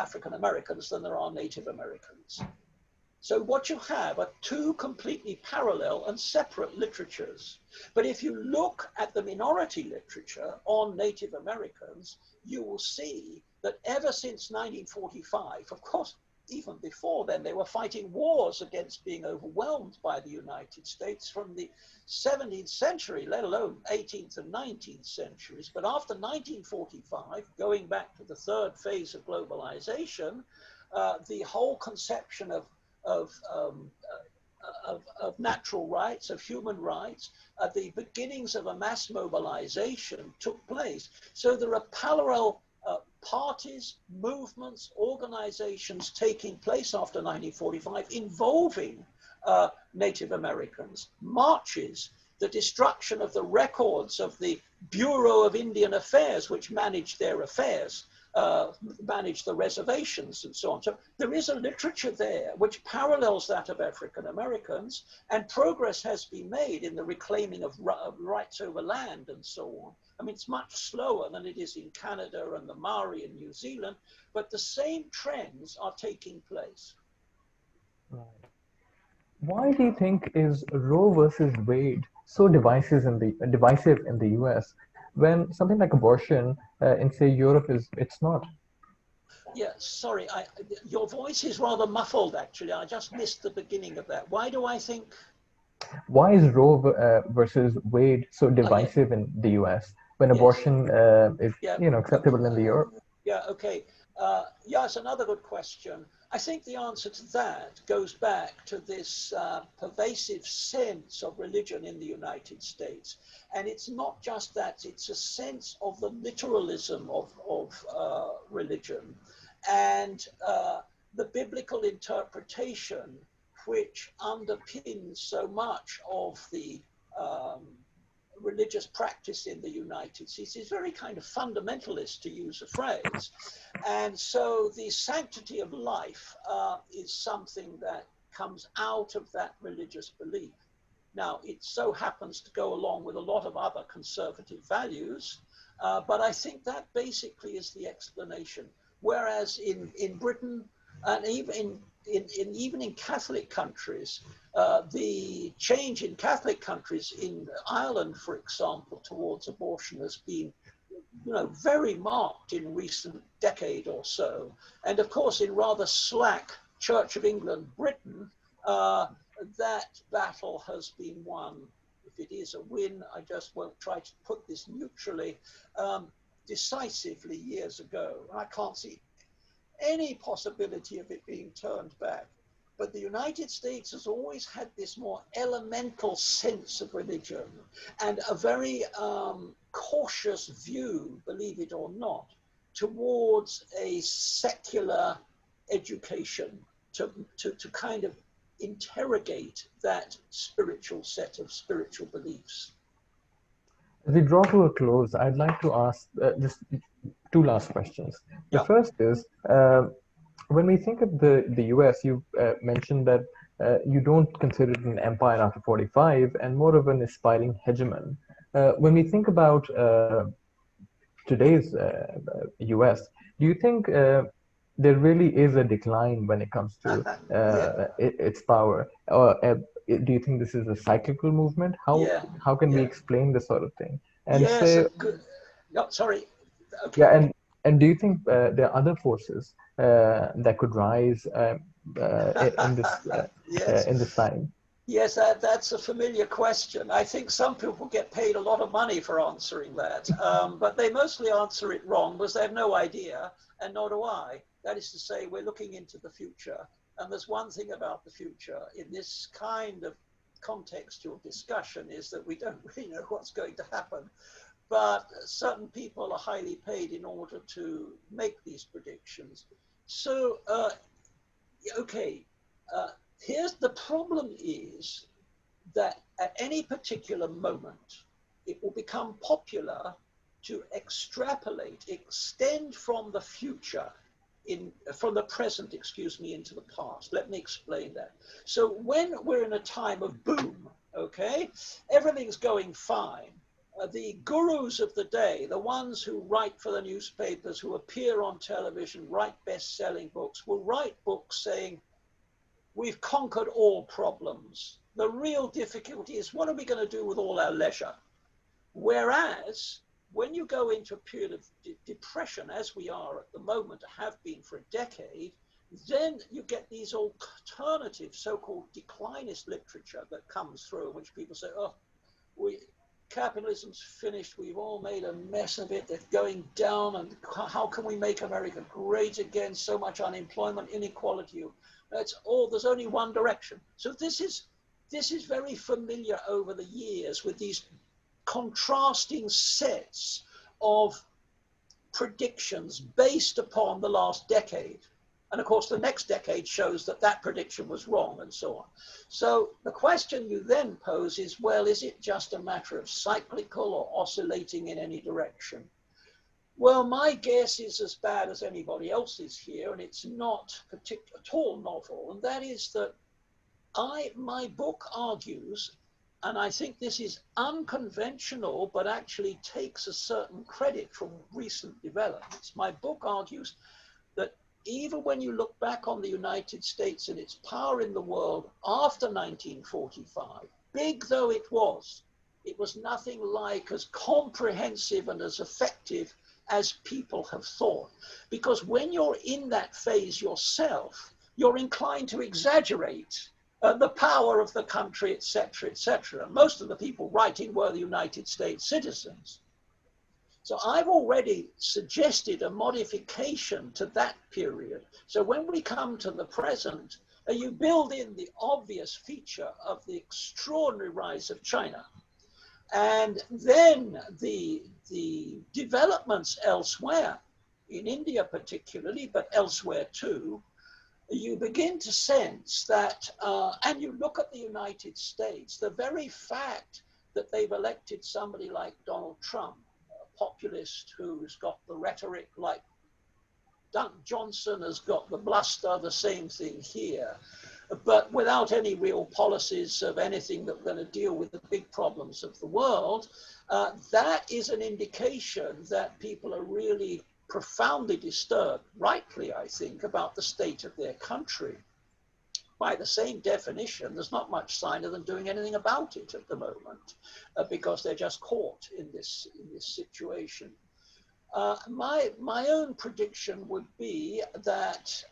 African Americans than there are Native Americans. So what you have are two completely parallel and separate literatures. But if you look at the minority literature on Native Americans, you will see that ever since 1945, of course, even before then, they were fighting wars against being overwhelmed by the United States from the 17th century, let alone 18th and 19th centuries. But after 1945, going back to the third phase of globalization, the whole conception of natural rights, of human rights, the beginnings of a mass mobilization took place. So there are parallel parties, movements, organizations taking place after 1945 involving Native Americans, marches, the destruction of the records of the Bureau of Indian Affairs, which managed their affairs, managed the reservations and so on. So there is a literature there which parallels that of African Americans, and progress has been made in the reclaiming of rights over land and so on. I mean, it's much slower than it is in Canada and the Maori in New Zealand, but the same trends are taking place. Right. Why do you think is Roe versus Wade so divisive in the U.S. when something like abortion in say Europe it's not? Yeah, sorry, your voice is rather muffled actually. I just missed the beginning of that. Why do I think? Why is Roe versus Wade so Yeah, divisive in the U.S. when yes, abortion is yeah, okay. acceptable in the Europe? Yeah, okay. Yeah, it's another good question. I think the answer to that goes back to this pervasive sense of religion in the United States. And it's not just that, it's a sense of the literalism of religion and the biblical interpretation, which underpins so much of the um, religious practice in the United States is very kind of fundamentalist, to use a phrase. And so the sanctity of life is something that comes out of that religious belief. Now, it so happens to go along with a lot of other conservative values, but I think that basically is the explanation. Whereas in Britain, and even in Catholic countries, the change in Catholic countries, in Ireland, for example, towards abortion has been very marked in recent decade or so. And of course, in rather slack Church of England Britain, that battle has been won. If it is a win, I just won't try to put this neutrally, decisively years ago. I can't see any possibility of it being turned back. But the United States has always had this more elemental sense of religion and a very cautious view, believe it or not, towards a secular education to kind of interrogate that spiritual set of spiritual beliefs. As we draw to a close, I'd like to ask just two last questions. The Yeah. first is when we think of the US, you mentioned that you don't consider it an empire after 45 and more of an aspiring hegemon. When we think about today's US, do you think there really is a decline when it comes to Yeah. its power? Or do you think this is a cyclical movement? Yeah. How can we Yeah. explain this sort of thing? And Yes. say, Good. No, sorry. yeah, Okay. and do you think there are other forces that could rise Yes. in this time? Yes, that's a familiar question. I think some people get paid a lot of money for answering that, but they mostly answer it wrong because they have no idea, and nor do I. That is to say, we're looking into the future. And there's one thing about the future in this kind of contextual discussion is that we don't really know what's going to happen. But certain people are highly paid in order to make these predictions. So, okay. Here's the problem is that at any particular moment, it will become popular to extrapolate, extend from the future from the present, excuse me, into the past. Let me explain that. So when we're in a time of boom, okay, everything's going fine. The gurus of the day, the ones who write for the newspapers, who appear on television, write best-selling books, will write books saying, we've conquered all problems. The real difficulty is, what are we going to do with all our leisure? Whereas when you go into a period of depression, as we are at the moment, have been for a decade, then you get these alternative so-called declinist literature that comes through, in which people say, oh, capitalism's finished, we've all made a mess of it, they're going down, and how can we make America great again? So much unemployment, inequality. That's all, there's only one direction. So this is very familiar over the years with these contrasting sets of predictions based upon the last decade. And of course, the next decade shows that that prediction was wrong and so on. So the question you then pose is, well, is it just a matter of cyclical or oscillating in any direction? Well, my guess is as bad as anybody else's here, and it's not at all novel. And that is that my book argues, and I think this is unconventional, but actually takes a certain credit from recent developments. My book argues that even when you look back on the United States and its power in the world after 1945, big though it was nothing like as comprehensive and as effective as people have thought. Because when you're in that phase yourself, you're inclined to exaggerate the power of the country, etc., etc. Most of the people writing were the United States citizens. So I've already suggested a modification to that period. So when we come to the present, you build in the obvious feature of the extraordinary rise of China. And then the developments elsewhere, in India particularly, but elsewhere too, you begin to sense that, and you look at the United States, the very fact that they've elected somebody like Donald Trump, a populist who's got the rhetoric like Johnson has got the bluster, the same thing here, but without any real policies of anything that are going to deal with the big problems of the world, that is an indication that people are really profoundly disturbed, rightly, I think, about the state of their country. By the same definition, there's not much sign of them doing anything about it at the moment, because they're just caught in this situation. My own prediction would be that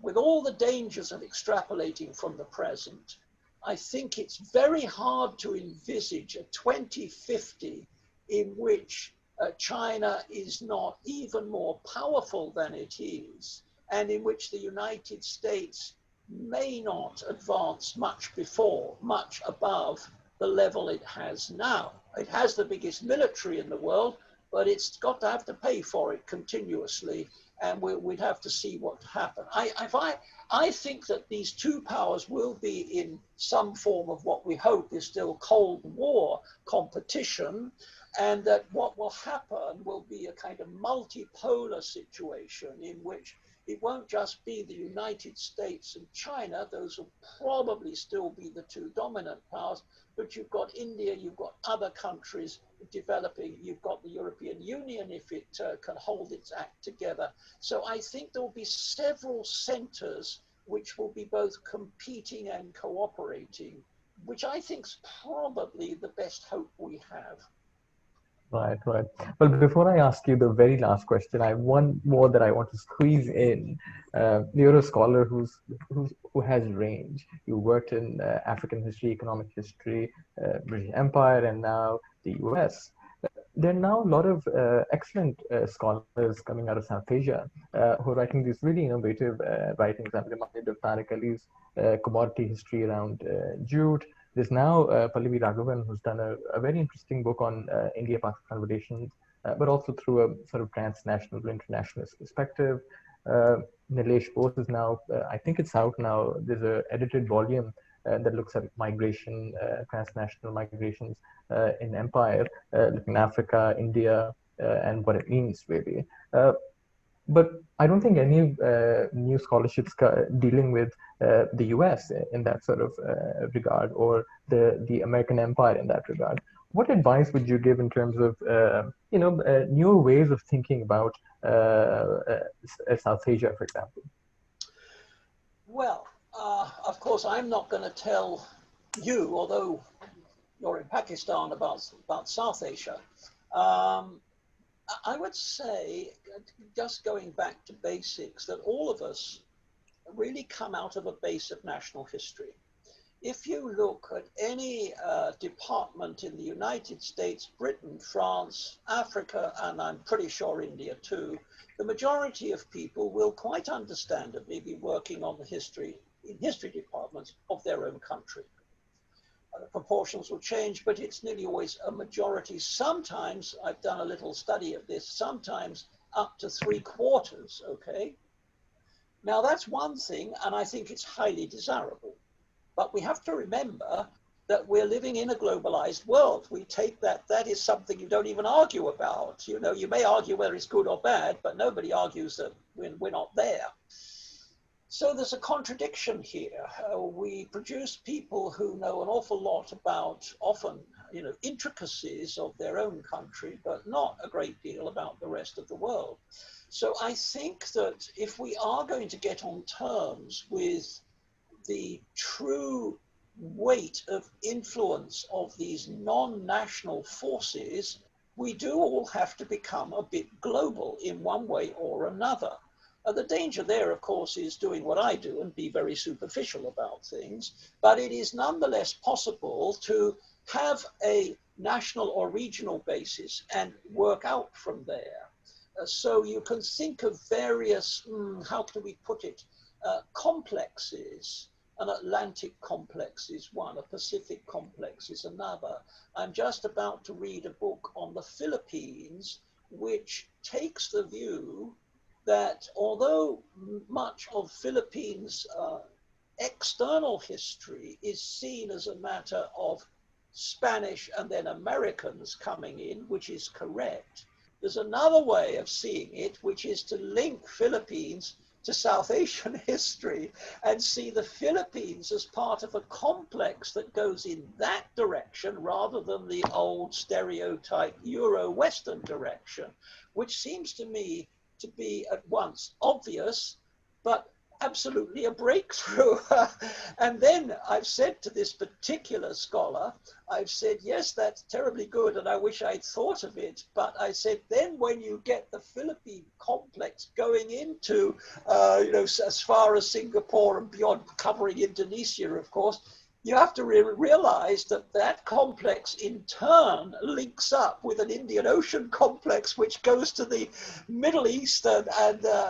with all the dangers of extrapolating from the present, I think it's very hard to envisage a 2050 in which China is not even more powerful than it is, and in which the United States may not advance much above the level it has now. It has the biggest military in the world, but it's got to have to pay for it continuously, and we'd have to see what happens. I think that these two powers will be in some form of what we hope is still Cold War competition, and that what will happen will be a kind of multipolar situation in which it won't just be the United States and China, those will probably still be the two dominant powers, but you've got India, you've got other countries developing, you've got the European Union if it can hold its act together. So I think there will be several centers which will be both competing and cooperating, which I think is probably the best hope we have. Right, right. Well, before I ask you the very last question, I have one more that I want to squeeze in. You're a scholar who has range. You worked in African history, economic history, British Empire, and now the US. There are now a lot of excellent scholars coming out of South Asia who are writing these really innovative writings. I'm reminded of Tariq Ali's commodity history around jute. There's now Pallavi Raghavan, who's done a very interesting book on India-Pakistan relations, but also through a sort of transnational, internationalist perspective. Nilesh Bose is now, I think it's out now, there's an edited volume that looks at migration, transnational migrations in empire, looking at Africa, India, and what it means really. But I don't think any new scholarships dealing with the US in that sort of regard, or the American empire in that regard. What advice would you give in terms of newer ways of thinking about South Asia, for example? Well, of course, I'm not going to tell you, although you're in Pakistan, about South Asia. Um, I would say, just going back to basics, that all of us really come out of a base of national history. If you look at any department in the United States, Britain, France, Africa, and I'm pretty sure India too, the majority of people will quite understandably be working on the history in history departments of their own country. The proportions will change, but it's nearly always a majority. Sometimes, I've done a little study of this, sometimes up to 3/4, okay? Now that's one thing, and I think it's highly desirable. But we have to remember that we're living in a globalized world. We take that is something you don't even argue about. You know, you may argue whether it's good or bad, but nobody argues that we're not there. So there's a contradiction here. We produce people who know an awful lot about, often, intricacies of their own country, but not a great deal about the rest of the world. So I think that if we are going to get on terms with the true weight of influence of these non-national forces, we do all have to become a bit global in one way or another. The danger there, of course, is doing what I do and be very superficial about things, but it is nonetheless possible to have a national or regional basis and work out from there. So you can think of various, how can we put it, complexes. An Atlantic complex is one, a Pacific complex is another. I'm just about to read a book on the Philippines, which takes the view that although much of Philippines' external history is seen as a matter of Spanish and then Americans coming in, which is correct, there's another way of seeing it, which is to link Philippines to South Asian history and see the Philippines as part of a complex that goes in that direction rather than the old stereotype Euro-Western direction, which seems to me to be at once obvious, but absolutely a breakthrough. And then I've said to this particular scholar, I've said, yes, that's terribly good, and I wish I'd thought of it. But I said, then when you get the Philippine complex going into, as far as Singapore and beyond, covering Indonesia, of course, you have to realize that that complex in turn links up with an Indian Ocean complex, which goes to the Middle East and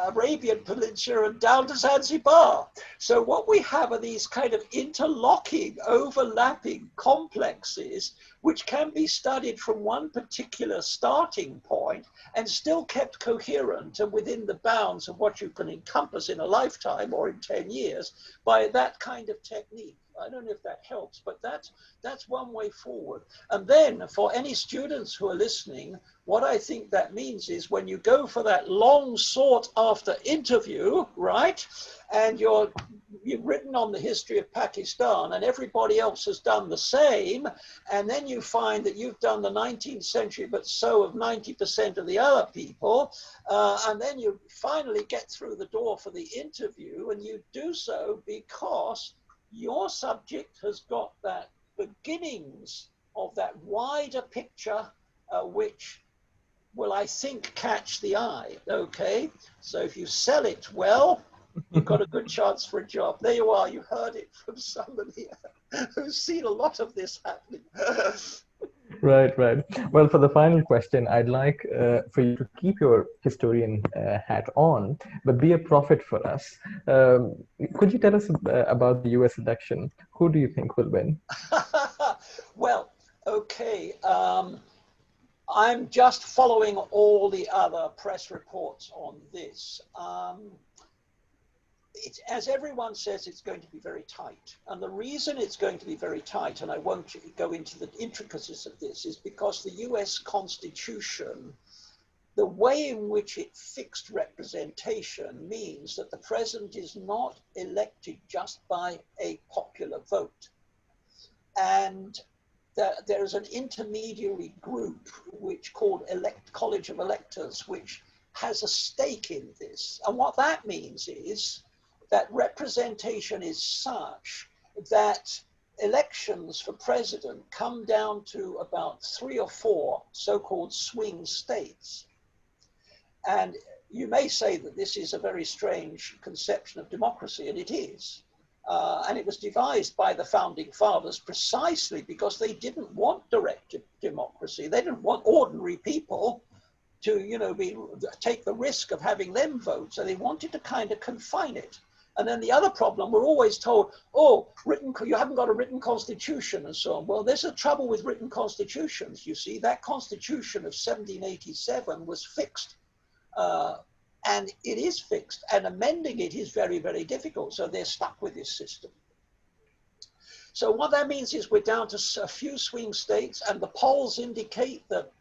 Arabian Peninsula and down to Zanzibar. So what we have are these kind of interlocking, overlapping complexes, which can be studied from one particular starting point and still kept coherent and within the bounds of what you can encompass in a lifetime or in 10 years by that kind of technique. I don't know if that helps, but that's one way forward. And then for any students who are listening, what I think that means is when you go for that long sought after interview, right? And you've written on the history of Pakistan and everybody else has done the same. And then you find that you've done the 19th century, but so have 90% of the other people. And then you finally get through the door for the interview, and you do so because your subject has got that beginnings of that wider picture, which will, I think, catch the eye. Okay, so if you sell it well, you've got a good chance for a job. There you are. You heard it from somebody who's seen a lot of this happening. Right, right. Well, for the final question, I'd like for you to keep your historian hat on, but be a prophet for us. Could you tell us about the US election? Who do you think will win? Well, okay. I'm just following all the other press reports on this. As everyone says, it's going to be very tight. And the reason it's going to be very tight, and I won't go into the intricacies of this, is because the US Constitution the way in which it fixed representation means that the president is not elected just by a popular vote. And there's an intermediary group which called College of Electors, which has a stake in this. And what that means is that representation is such that elections for president come down to about 3 or 4 so-called swing states. And you may say that this is a very strange conception of democracy, and it is. And it was devised by the founding fathers precisely because they didn't want direct democracy. They didn't want ordinary people to, take the risk of having them vote. So they wanted to kind of confine it. And then the other problem, we're always told, oh, you haven't got a written constitution and so on. Well, there's a trouble with written constitutions. You see, that constitution of 1787 was fixed. And it is fixed, and amending it is very, very difficult. So they're stuck with this system. So what that means is we're down to a few swing states, and the polls indicate that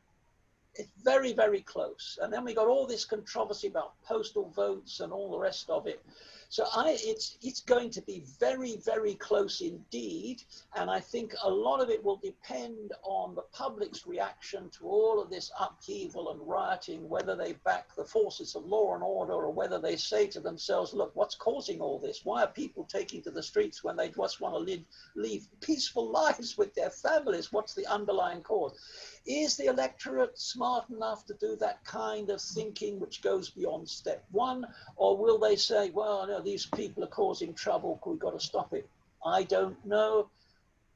it's very, very close. And then we got all this controversy about postal votes and all the rest of it. So it's going to be very, very close indeed. And I think a lot of it will depend on the public's reaction to all of this upheaval and rioting, whether they back the forces of law and order or whether they say to themselves, look, what's causing all this? Why are people taking to the streets when they just want to live peaceful lives with their families? What's the underlying cause? Is the electorate smart enough to do that kind of thinking which goes beyond step 1? Or will they say, well, no, these people are causing trouble, we've got to stop it? I don't know.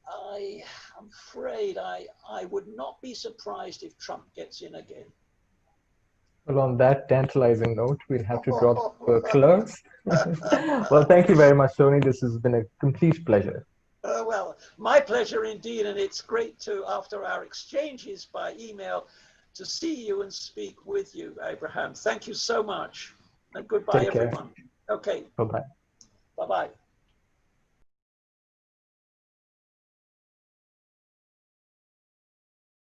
I'm afraid I would not be surprised if Trump gets in again. Well, on that tantalizing note, we'll have to drop close. Well, thank you very much, Tony. This has been a complete pleasure. Well, my pleasure indeed, and it's great to, after our exchanges by email, to see you and speak with you, Abraham. Thank you so much, and goodbye, everyone. Okay. Bye-bye. Bye-bye.